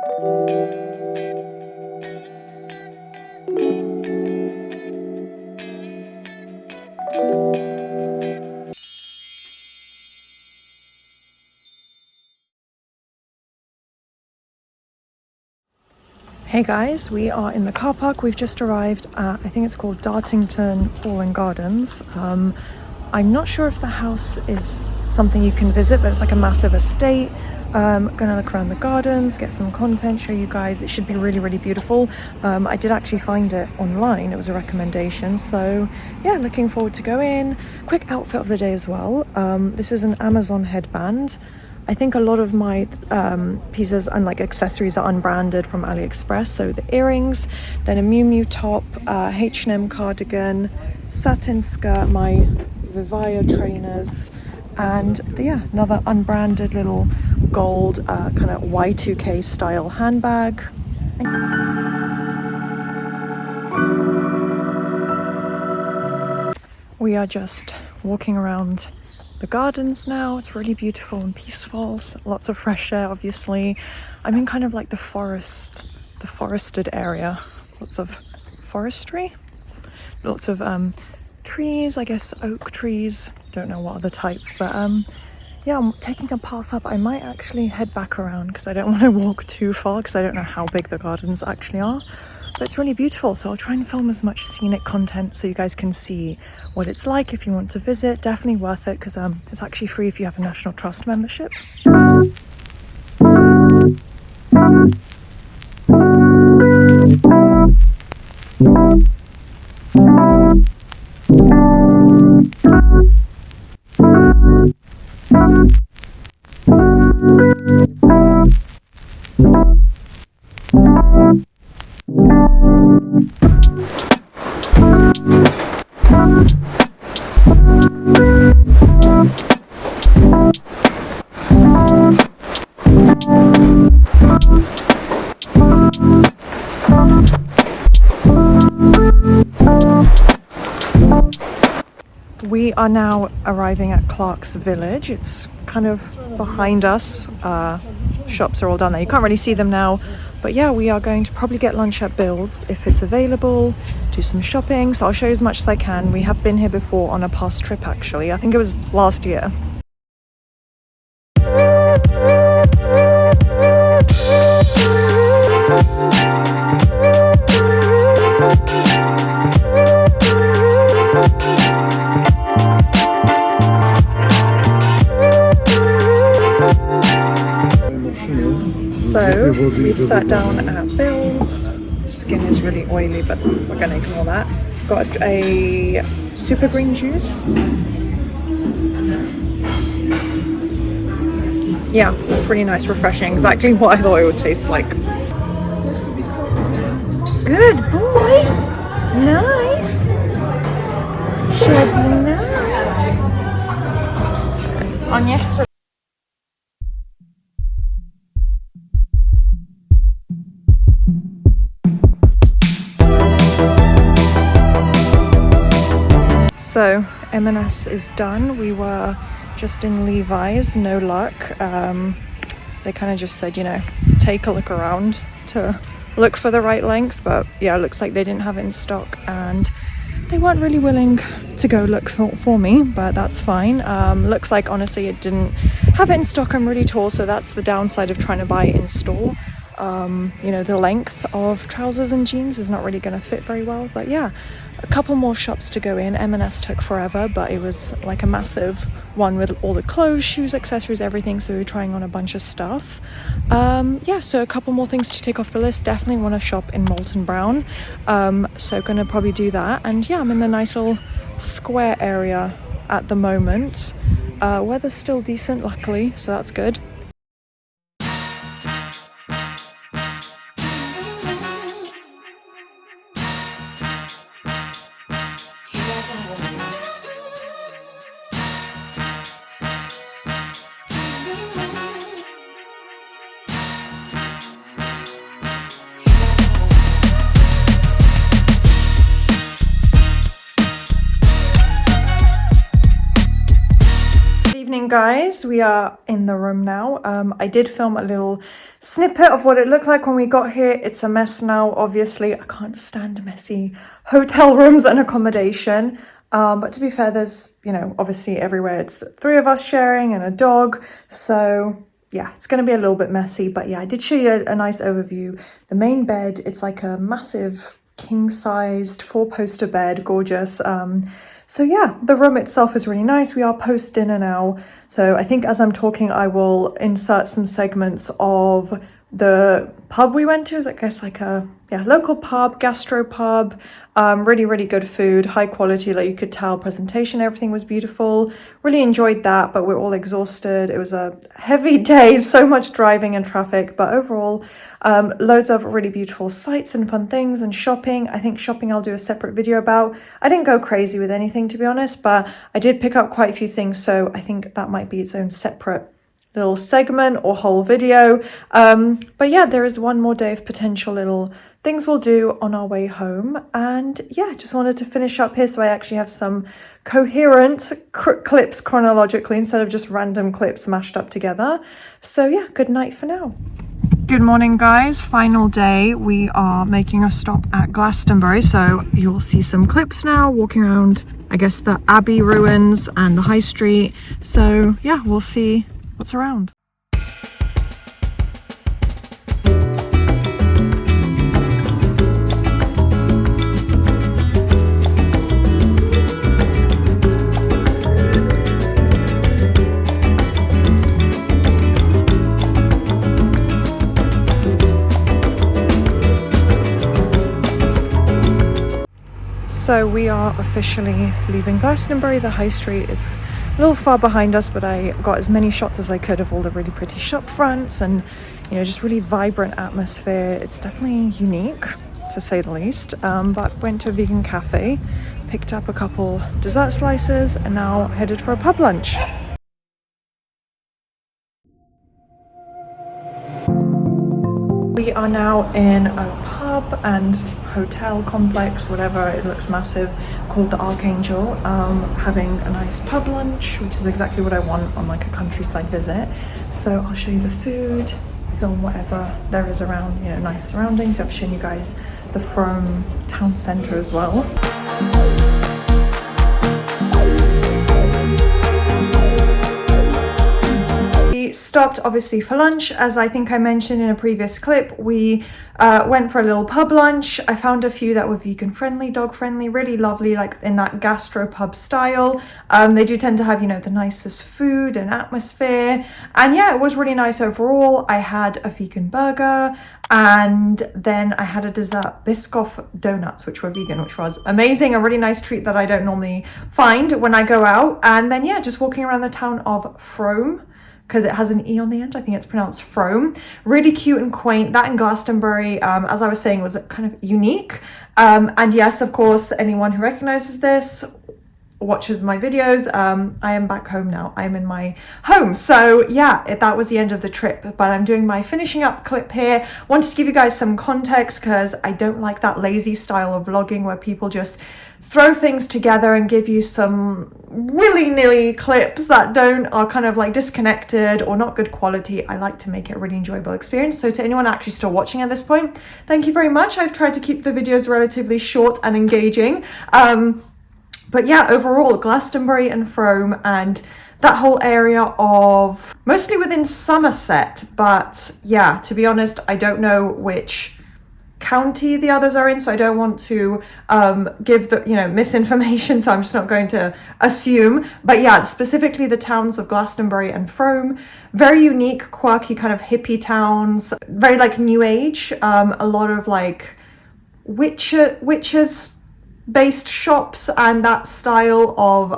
Hey guys, we are in the car park. We've just arrived at, I think it's called Dartington Hall and Gardens. I'm not sure if the house is something you can visit, but it's like a massive estate. Gonna look around the gardens, get some content, show you guys. It should be really, really beautiful. I did actually find it online. It was a recommendation. So yeah, looking forward to go in. Quick outfit of the day as well. This is an Amazon headband. I think a lot of my pieces and like accessories are unbranded from AliExpress. So the earrings, then a Miu Miu top, H&M cardigan, satin skirt, my Vivaya trainers, and yeah, another unbranded little gold kind of Y2K style handbag. We are just walking around the gardens now. It's really beautiful and peaceful, so lots of fresh air obviously. I'm in kind of like the forested area, lots of forestry, lots of trees, I guess oak trees, don't know what other type, but yeah, I'm taking a path up. I might actually head back around because I don't want to walk too far because I don't know how big the gardens actually are. But it's really beautiful, so I'll try and film as much scenic content so you guys can see what it's like if you want to visit. Definitely worth it because it's actually free if you have a National Trust membership. We are now arriving at Clark's Village. It's kind of behind us. Shops are all down there. You can't really see them now. But yeah, we are going to probably get lunch at Bill's if it's available, do some shopping. So I'll show you as much as I can. We have been here before on a past trip actually. I think it was last year. So we've sat down at Bill's. Skin is really oily, but we're gonna ignore that. Got a super green juice. Yeah, it's really nice, refreshing. Exactly what I thought it would taste like. Good boy. Nice. Shady nice. On nie chce. So M&S is done. We were just in Levi's, no luck. They kind of just said, you know, take a look around to look for the right length, but yeah, it looks like they didn't have it in stock and they weren't really willing to go look for me, but that's fine. Looks like honestly it didn't have it in stock. I'm really tall, so that's the downside of trying to buy it in store. You know, the length of trousers and jeans is not really going to fit very well, but yeah, a couple more shops to go in. M&S took forever, but it was like a massive one with all the clothes, shoes, accessories, everything, so we were trying on a bunch of stuff. Yeah, so a couple more things to tick off the list. Definitely want to shop in Molton Brown, so gonna probably do that. And yeah, I'm in the nice little square area at the moment. Weather's still decent luckily, so that's good. guys, we are in the room now. I did film a little snippet of what it looked like when we got here. It's a mess now, obviously. I can't stand messy hotel rooms and accommodation. But to be fair, there's, you know, obviously everywhere it's 3 of us sharing and a dog. So yeah, it's going to be a little bit messy. But yeah, I did show you a nice overview. The main bed, it's like a massive king-sized 4-poster bed, gorgeous. So yeah, the room itself is really nice. We are post dinner now. So I think as I'm talking, I will insert some segments of the pub we went to. Is I guess like a local pub, gastro pub. Really, really good food, high quality, like you could tell, presentation, everything was beautiful. Really enjoyed that, but we're all exhausted. It was a heavy day, so much driving and traffic, but overall, loads of really beautiful sights and fun things and shopping. I think shopping I'll do a separate video about. I didn't go crazy with anything, to be honest, but I did pick up quite a few things, so I think that might be its own separate little segment or whole video. But yeah, there is one more day of potential little things we'll do on our way home. And yeah, just wanted to finish up here so I actually have some coherent clips chronologically instead of just random clips mashed up together. So yeah, good night for now. Good morning, guys. Final day. We are making a stop at Glastonbury, so you'll see some clips now walking around, I guess, the Abbey ruins and the high street. So yeah, we'll see what's around. So we are officially leaving Glastonbury. The high street is a little far behind us, but I got as many shots as I could of all the really pretty shop fronts and, you know, just really vibrant atmosphere. It's definitely unique, to say the least. But went to a vegan cafe, picked up a couple dessert slices, and now headed for a pub lunch. We are now in a pub and hotel complex, whatever, it looks massive, called the Archangel, having a nice pub lunch, which is exactly what I want on like a countryside visit. So I'll show you the food, film whatever there is around, you know, nice surroundings. I've shown you guys the Frome town centre as well. Stopped obviously for lunch. As I think I mentioned in a previous clip, we went for a little pub lunch. I found a few that were vegan friendly, dog friendly, really lovely, like in that gastro pub style. They do tend to have, you know, the nicest food and atmosphere, and yeah, it was really nice overall. I had a vegan burger and then I had a dessert, Biscoff donuts, which were vegan, which was amazing, a really nice treat that I don't normally find when I go out. And then yeah, just walking around the town of Frome, because it has an E on the end. I think it's pronounced Frome. Really cute and quaint. That in Glastonbury, as I was saying, was kind of unique. And yes, of course, anyone who recognizes this, watches my videos, I am back home now. I'm in my home. So yeah, that was the end of the trip, but I'm doing my finishing up clip here. Wanted to give you guys some context because I don't like that lazy style of vlogging where people just throw things together and give you some willy-nilly clips that are kind of like disconnected or not good quality. I like to make it a really enjoyable experience. So to anyone actually still watching at this point, thank you very much. I've tried to keep the videos relatively short and engaging. But yeah, overall, Glastonbury and Frome and that whole area of mostly within Somerset. But yeah, to be honest, I don't know which county the others are in, so I don't want to give the, you know, misinformation, so I'm just not going to assume. But yeah, specifically the towns of Glastonbury and Frome, very unique, quirky kind of hippie towns, very like new age, a lot of like witches based shops and that style of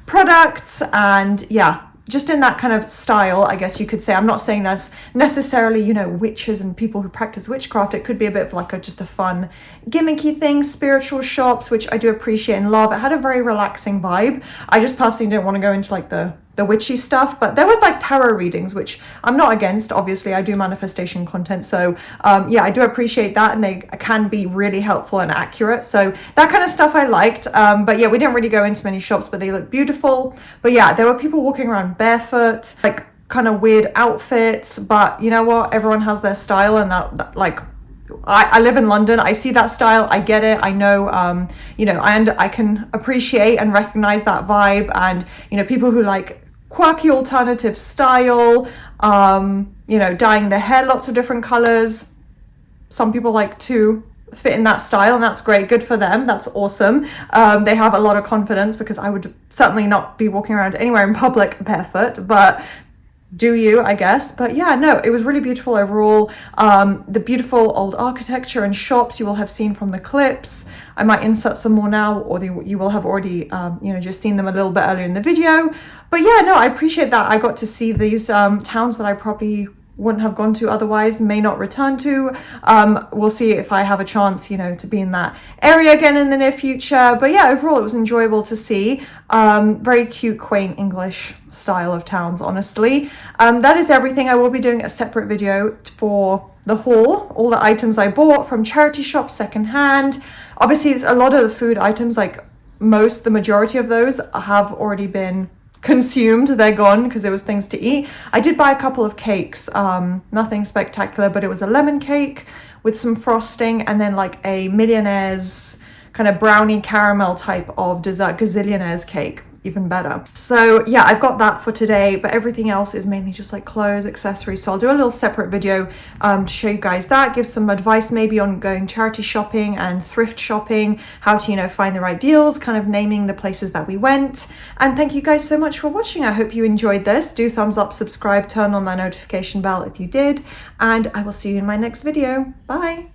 products, and yeah, just in that kind of style, I guess you could say. I'm not saying that's necessarily, you know, witches and people who practice witchcraft. It could be a bit of like just a fun gimmicky thing. Spiritual shops, which I do appreciate and love. It had a very relaxing vibe. I just personally didn't want to go into like the the witchy stuff, but there was like tarot readings, which I'm not against. Obviously I do manifestation content, so yeah, I do appreciate that, and they can be really helpful and accurate, so that kind of stuff I liked. But yeah, we didn't really go into many shops, but they look beautiful. But yeah, there were people walking around barefoot, like kind of weird outfits, but you know what, everyone has their style, and that like I live in London, I see that style, I get it, I know, you know, and I can appreciate and recognize that vibe. And you know, people who like quirky alternative style, you know, dyeing their hair lots of different colors, some people like to fit in that style, and that's great, good for them, that's awesome. They have a lot of confidence, because I would certainly not be walking around anywhere in public barefoot, but do you, I guess. But yeah, no, it was really beautiful overall. The beautiful old architecture and shops you will have seen from the clips. I might insert some more now, or you will have already, you know, just seen them a little bit earlier in the video. But yeah, no, I appreciate that. I got to see these towns that I probably wouldn't have gone to otherwise, may not return to. We'll see if I have a chance, you know, to be in that area again in the near future. But yeah, overall it was enjoyable to see. Very cute, quaint English style of towns, honestly. That is everything. I will be doing a separate video for the haul, all the items I bought from charity shops, secondhand. Obviously a lot of the food items, like the majority of those have already been consumed, they're gone, because there was things to eat. I did buy a couple of cakes, nothing spectacular, but it was a lemon cake with some frosting, and then like a millionaire's kind of brownie caramel type of dessert, gazillionaire's cake, even better. So yeah, I've got that for today, but everything else is mainly just like clothes, accessories. So I'll do a little separate video to show you guys that, give some advice maybe on going charity shopping and thrift shopping, how to, you know, find the right deals, kind of naming the places that we went. And thank you guys so much for watching. I hope you enjoyed this. Do thumbs up, subscribe, turn on that notification bell if you did, and I will see you in my next video. Bye.